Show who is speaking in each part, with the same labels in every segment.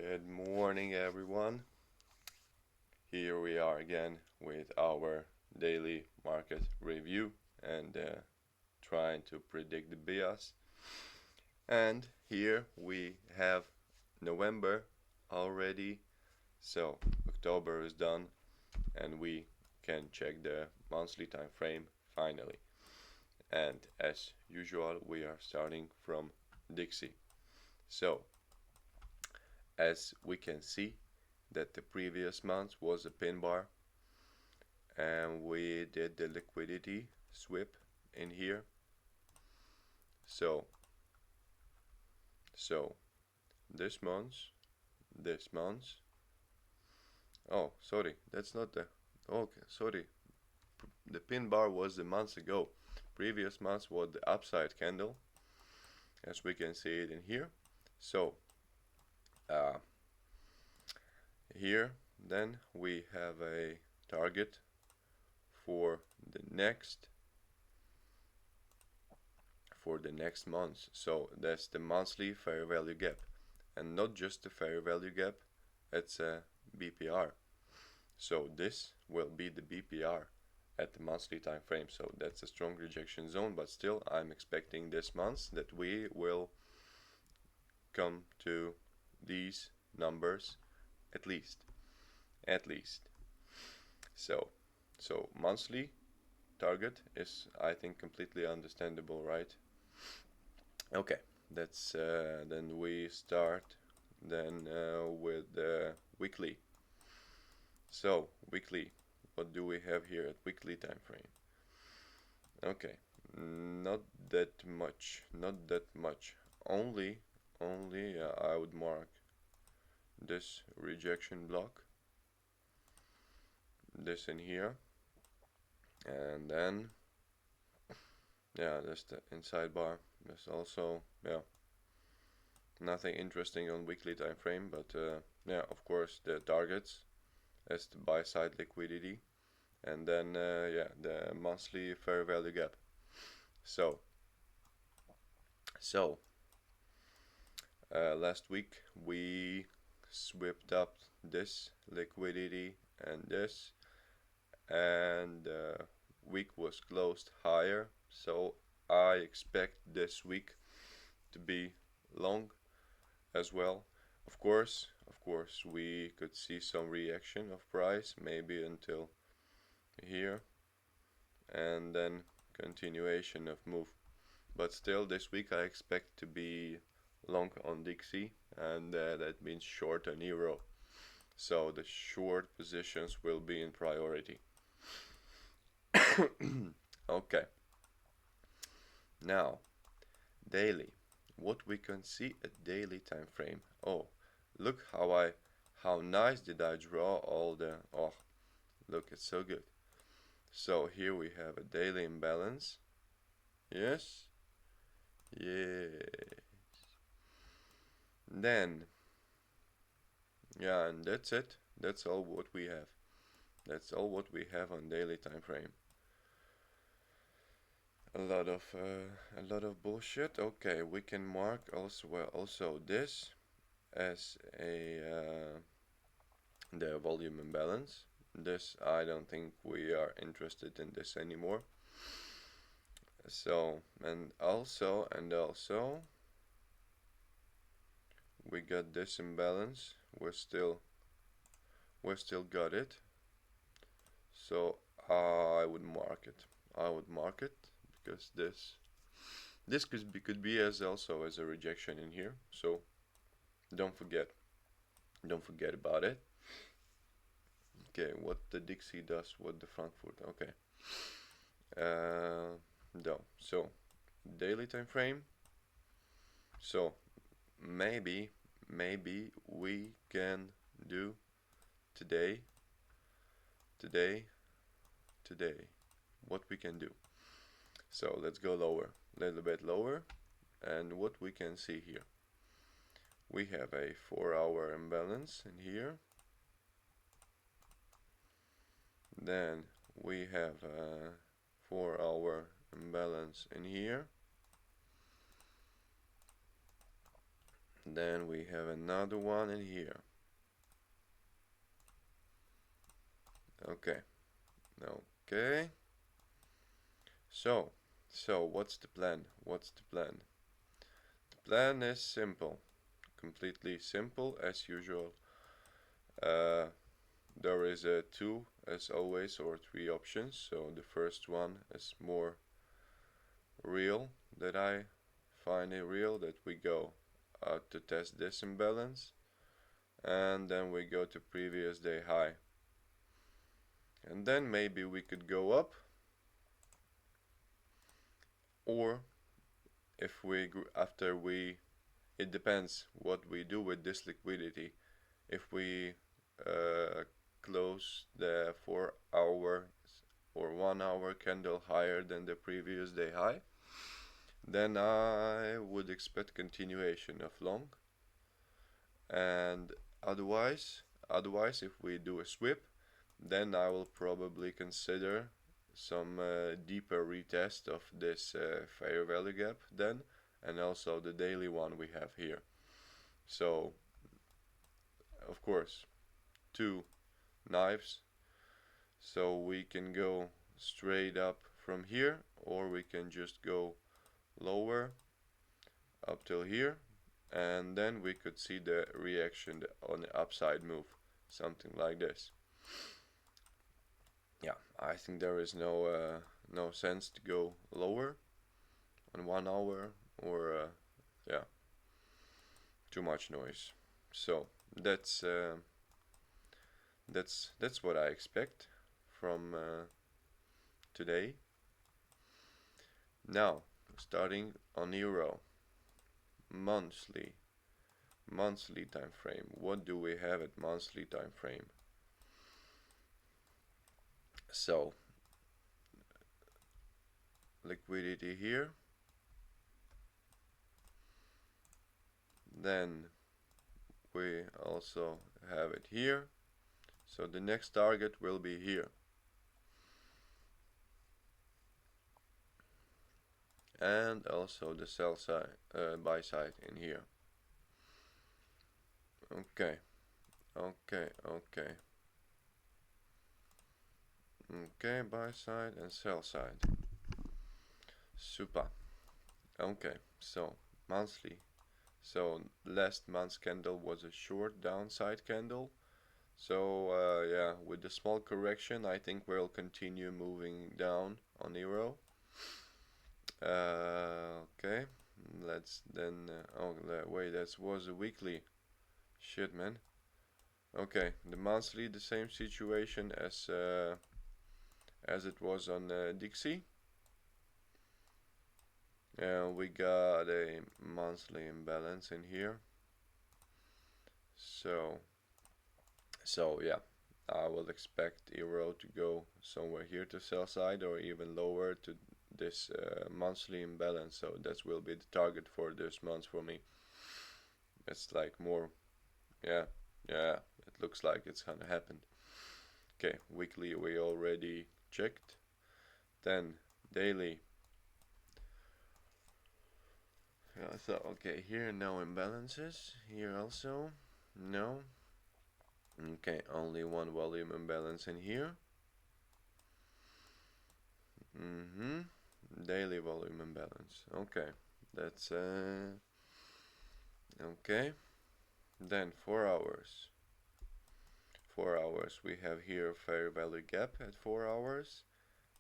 Speaker 1: Good morning, everyone. Here we are again with our daily market review and trying to predict the bias. And here we have November already, so October is done, and we can check the monthly time frame finally. And as usual, we are starting from Dixie. So, as we can see, that the previous month was a pin bar, and we did the liquidity sweep in here. So this month, oh sorry, that's not the, okay, sorry, the pin bar was the month ago. Previous month was the upside candle, as we can see it in here. So here then we have a target for the next month. So that's the monthly fair value gap, and not just the fair value gap, it's a BPR. So this will be the BPR at the monthly time frame. So that's a strong rejection zone, but still I'm expecting this month that we will come to these numbers at least. So monthly target is, I think, completely understandable, right? Okay, that's then we start then with the weekly. So weekly, what do we have here at weekly time frame? Okay, not that much. Only I would mark this rejection block, this in here, and then that's the inside bar. There's also nothing interesting on weekly time frame, but of course the targets as the buy side liquidity, and then the monthly fair value gap. So last week we swept up this liquidity and this, and week was closed higher, so I expect this week to be long as well. Of course we could see some reaction of price, maybe until here, and then continuation of move, but still this week I expect to be long on Dixie, and that means short on euro. So the short positions will be in priority. Okay, now daily, what we can see at daily time frame. Oh, look how nice did I draw all the, oh look, it's so good. So here we have a daily imbalance. Yes. Then and that's it. That's all what we have. That's all what we have on daily time frame. A lot of bullshit. Okay, we can mark also this as a the volume imbalance. This, I don't think we are interested in this anymore. So and also we got this imbalance. We still got it. So I would mark it because this could be as also as a rejection in here. So don't forget about it. Okay, what the Dixie does, what the Frankfurt. Okay. So daily time frame. So maybe we can do today what we can do. So let's go lower, a little bit lower, and what we can see here, we have a 4-hour imbalance in here, then we have a 4-hour imbalance in here, Then we have another one in here. Okay. Okay. So what's the plan? What's the plan? The plan is simple. Completely simple as usual. There is a two as always, or three options. So the first one is more real, that I find it real, that we go out to test this imbalance, and then we go to previous day high, and then maybe we could go up, or if we after we, it depends what we do with this liquidity. If we close the 4 hour or 1 hour candle higher than the previous day high, then I would expect continuation of long. And otherwise if we do a sweep, then I will probably consider some deeper retest of this fair value gap then, and also the daily one we have here. So of course, two knives, so we can go straight up from here, or we can just go lower up till here, and then we could see the reaction on the upside move, something like this. Yeah, I think there is no sense to go lower on 1 hour, or yeah, too much noise. So that's what I expect from today. Now, starting on euro, monthly time frame. What do we have at monthly time frame? So liquidity here, then we also have it here, so the next target will be here, and also the sell side, buy side in here. Okay, buy side and sell side. Super. Okay, so monthly. So last month's candle was a short downside candle. So yeah, with the small correction, I think we'll continue moving down on euro. Okay, let's then. Oh wait, that was a weekly. Shit, man. Okay, the monthly, the same situation as it was on Dixie. We got a monthly imbalance in here. So yeah, I will expect euro to go somewhere here to sell side, or even lower to this monthly imbalance. So that will be the target for this month for me. It's like more, yeah, it looks like it's gonna happen. Okay, weekly we already checked. Then daily. Yeah, so okay, here no imbalances. Here also no. Okay, only one volume imbalance in here. Daily volume imbalance. Okay, that's okay. Then 4 hours. 4 hours. We have here fair value gap at 4 hours,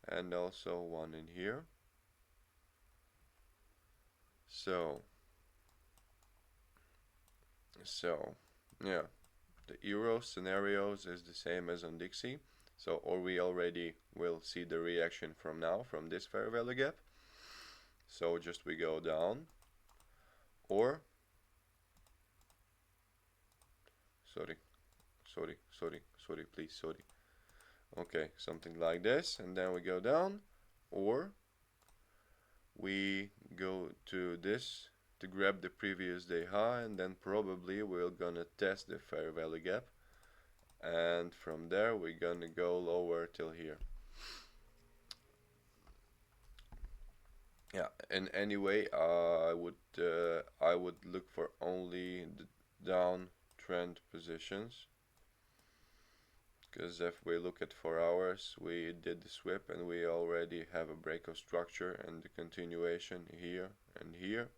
Speaker 1: and also one in here. So yeah, the euro scenarios is the same as on Dixie. So, or we already will see the reaction from now, from this fair value gap. So just we go down, or sorry, please, sorry. Okay, something like this, and then we go down, or we go to this to grab the previous day high, and then probably we're gonna test the fair value gap, and from there we're gonna go lower till here. Yeah, in any way, I would look for only the downtrend positions, because if we look at 4 hours, we did the swip and we already have a break of structure and the continuation here and here.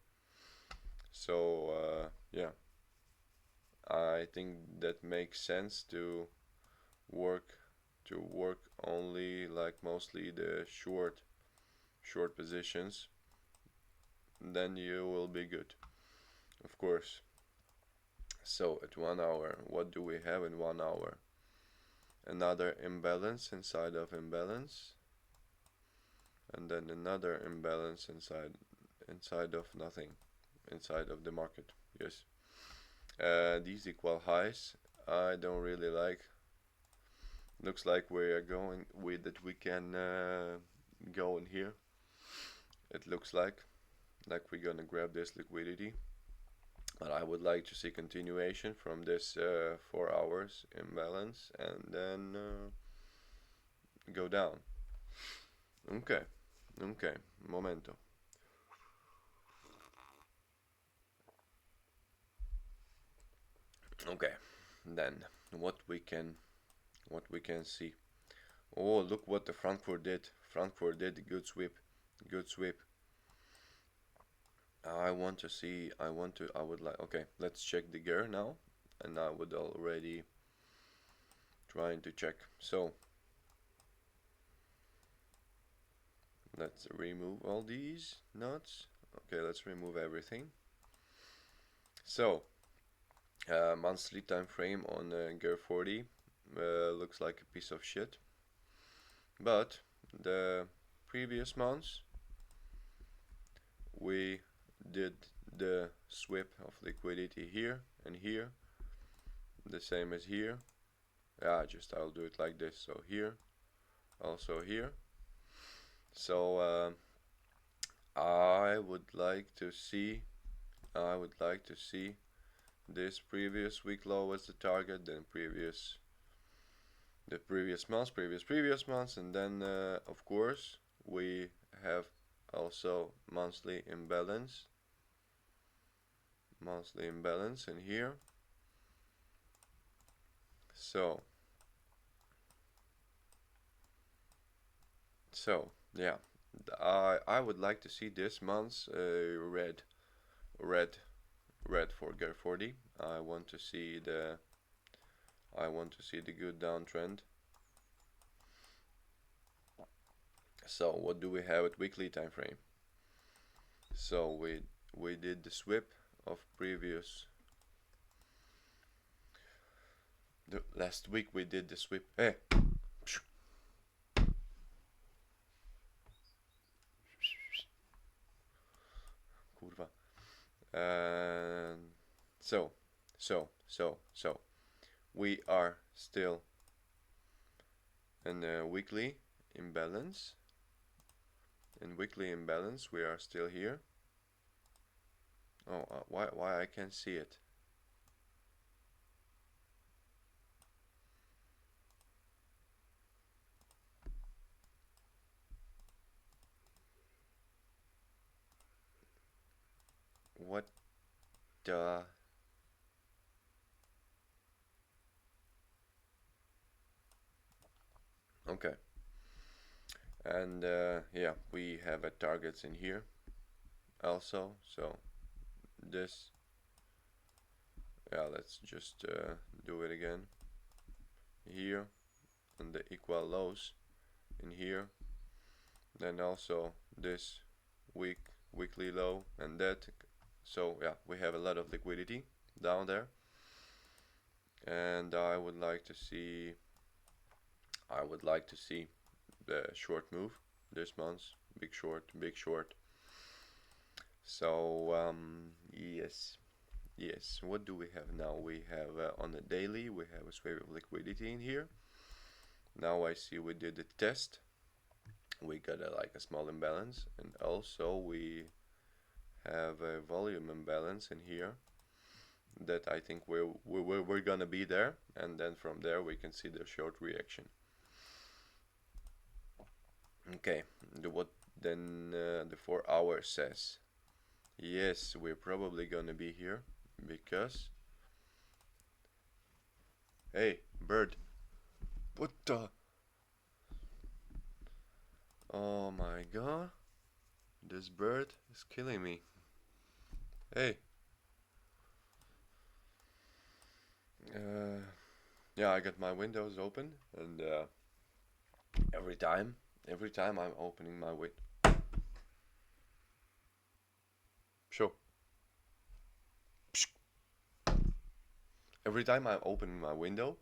Speaker 1: So yeah, I think that makes sense work to work only like mostly the short positions. Then you will be good, of course. So at 1 hour, what do we have in 1 hour? Another imbalance inside of imbalance, and then another imbalance inside of nothing, inside of the market. Yes, these equal highs. I don't really like. Looks like we are going with that. We can go in here. It looks like we're gonna grab this liquidity. But I would like to see continuation from this 4 hours imbalance and then go down. Okay, okay, momento. Okay, then what we can see. Oh, look what the Frankfurt did. Frankfurt did a good sweep, good sweep. I want to see. I would like. Okay, let's check the gear now, and I would already trying to check. So let's remove all these nuts. Okay, let's remove everything. So monthly time frame on GER40 looks like a piece of shit. But the previous months we did the sweep of liquidity here and here, the same as here. Yeah, just I'll do it like this. So here, also here. So I would like to see this previous week low as the target, then the previous months, and then of course we have also monthly imbalance in here. So yeah, I would like to see this month's red for GER40. I want to see the good downtrend. So what do we have at weekly time frame? So we did the sweep of previous. Last week we did the sweep. Kurwa. And so we are still in a weekly imbalance. In weekly imbalance, we are still here. Oh, why I can't see it? What the? Okay. And yeah, we have a targets in here also. So this, yeah, let's just do it again. Here, and the equal lows in here. Then also this weekly low and that. So yeah, we have a lot of liquidity down there, and I would like to see the short move this month. Big short. So yes. What do we have now? We have on the daily we have a sweep of liquidity in here. Now I see we did a test. We got like a small imbalance, and also we have a volume imbalance in here that I think we're gonna be there, and then from there we can see the short reaction. Okay, what then the 4 hours says. Yes, we're probably gonna be here because... Hey, bird. What the... Oh my god. This bird is killing me. Hey. Yeah, I got my windows open, and every time I'm opening my window. Sure. Every time I'm opening my window,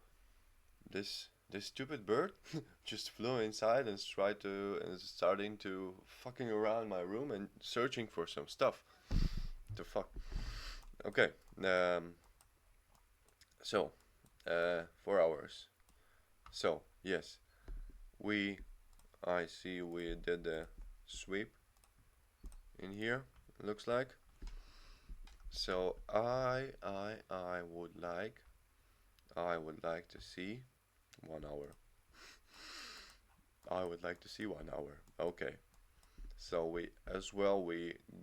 Speaker 1: this stupid bird just flew inside and starting to fucking around my room and searching for some stuff. The fuck. Okay. So 4 hours. So yes, I see we did the sweep in here. Looks like. So I would like to see 1 hour. I would like to see 1 hour. Okay. So we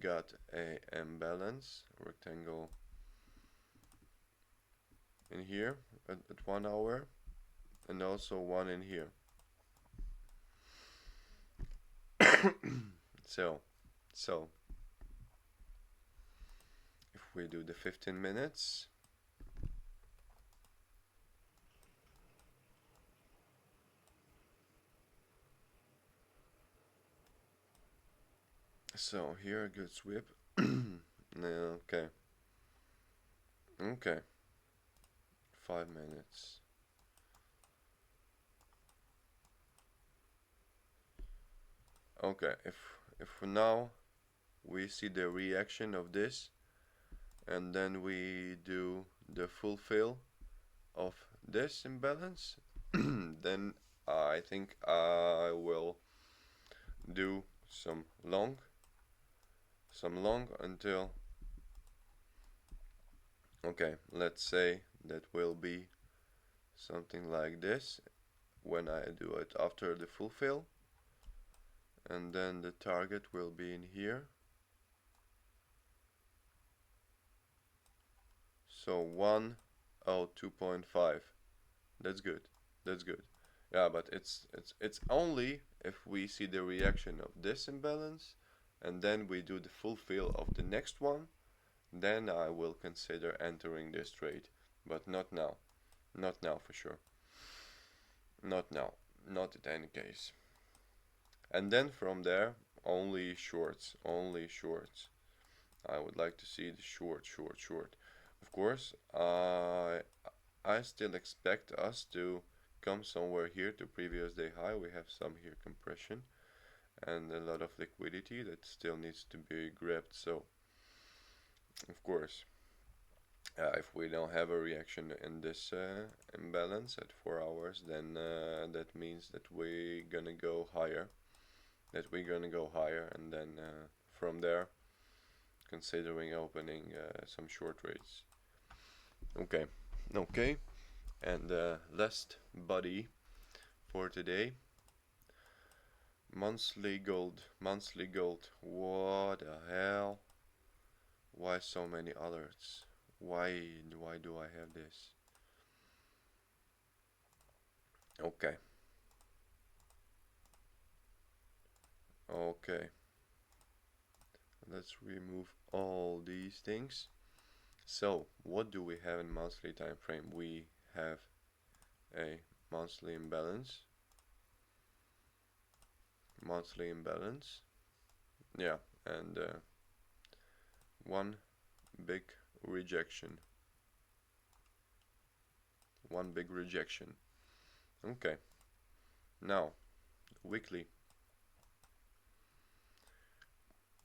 Speaker 1: got a imbalance rectangle in here at 1 hour, and also one in here. so if we do the 15 minutes, so here, good sweep. Okay. 5 minutes. Okay, if now we see the reaction of this, and then we do the fulfill of this imbalance, then I think I will do some long until, okay, let's say that will be something like this when I do it after the fulfill, and then the target will be in here. So 102.5. That's good. Yeah, but it's only if we see the reaction of this imbalance, and then we do the fulfill of the next one, then I will consider entering this trade, but not now. Not now for sure. Not now. Not in any case. And then from there, only shorts. I would like to see the short. Of course, I still expect us to come somewhere here to previous day high. We have some here compression and a lot of liquidity that still needs to be grabbed. So of course, if we don't have a reaction in this imbalance at 4 hours, then that means that we're gonna go higher. And then from there, considering opening some short trades. Okay. And last body for today. Monthly gold. What the hell? Why so many alerts? Why do I have this? Okay. Let's remove all these things. So what do we have in monthly time frame? We have a monthly imbalance. Yeah, and one big rejection. Okay. Now, weekly.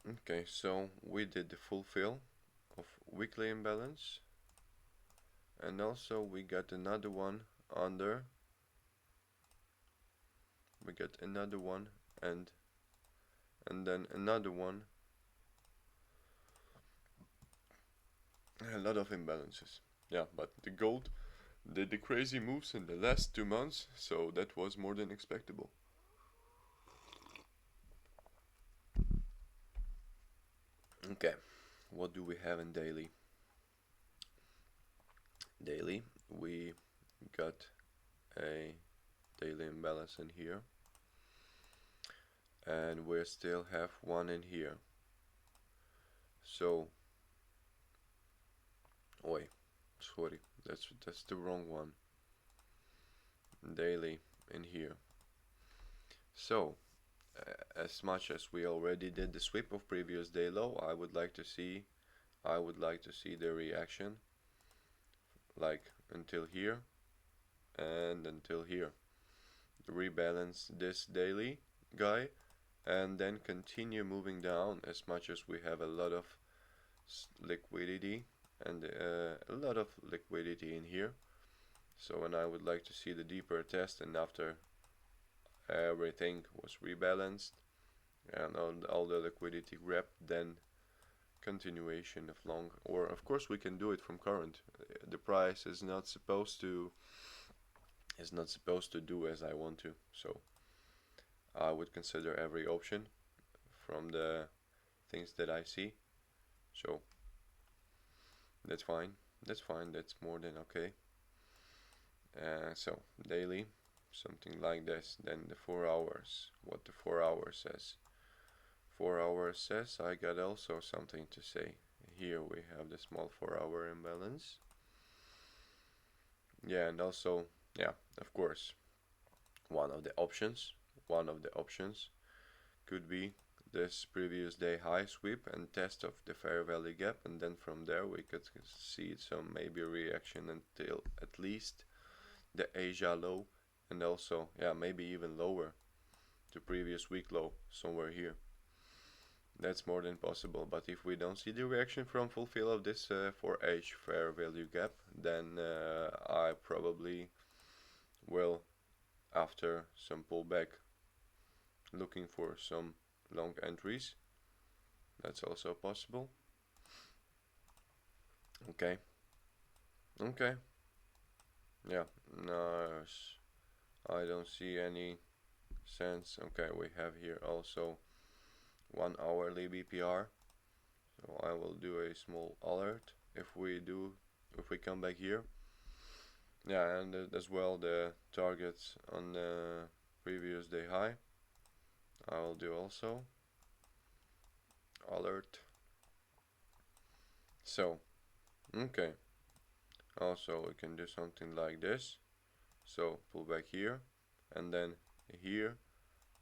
Speaker 1: Okay, so we did the fulfill of weekly imbalance, and also we got another one under. We got another one and then another one. A lot of imbalances. Yeah, but the gold did the crazy moves in the last 2 months, so that was more than expectable. Okay, what do we have in daily? Daily, we got a daily imbalance in here, and we still have one in here. So, wait, sorry, that's the wrong one. Daily in here. So, as much as we already did the sweep of previous day low, I would like to see the reaction, like until here and until here. Rebalance this daily guy and then continue moving down as much as we have a lot of liquidity and a lot of liquidity in here. So, and I would like to see the deeper test, and after everything was rebalanced and all the liquidity grabbed, then continuation of long. Or of course we can do it from current. The price is not supposed to do as I want to, so I would consider every option from the things that I see. So that's fine, that's more than okay. So daily, something like this. Then the 4 hours, what the 4 hours says. 4 hours says I got also something to say. Here we have the small 4-hour imbalance. Yeah, and also, yeah, of course, one of the options could be this previous day high sweep and test of the fair value gap, and then from there we could see some maybe reaction until at least the Asia low, and also, yeah, maybe even lower to previous week low somewhere here. That's more than possible, but if we don't see the reaction from fulfill of this 4H fair value gap, then I probably will, after some pullback, looking for some long entries. That's also possible. Okay. Yeah, no, I don't see any sense. Okay, we have here also 1 hourly BPR, so I will do a small alert if we come back here. Yeah, and as well the targets on the previous day high I will do also alert. So okay, also we can do something like this. So pull back here and then here,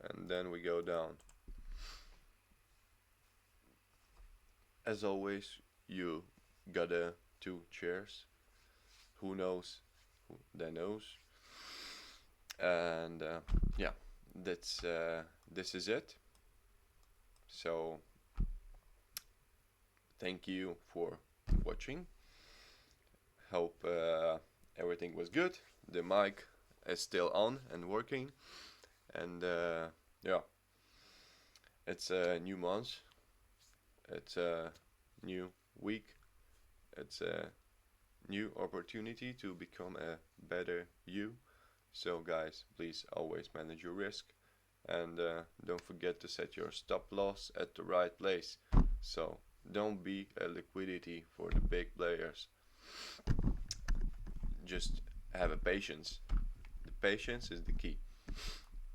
Speaker 1: and then we go down. As always, you got 2 chairs. Who knows? That knows. And yeah, that's this is it. So thank you for watching. Hope everything was good. The mic is still on and working, and yeah, it's a new month, it's a new week, it's a new opportunity to become a better you. So guys, please always manage your risk, and don't forget to set your stop loss at the right place. So don't be a liquidity for the big players. Just have a patience. The patience is the key.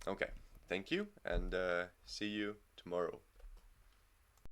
Speaker 1: Okay, thank you, and see you tomorrow.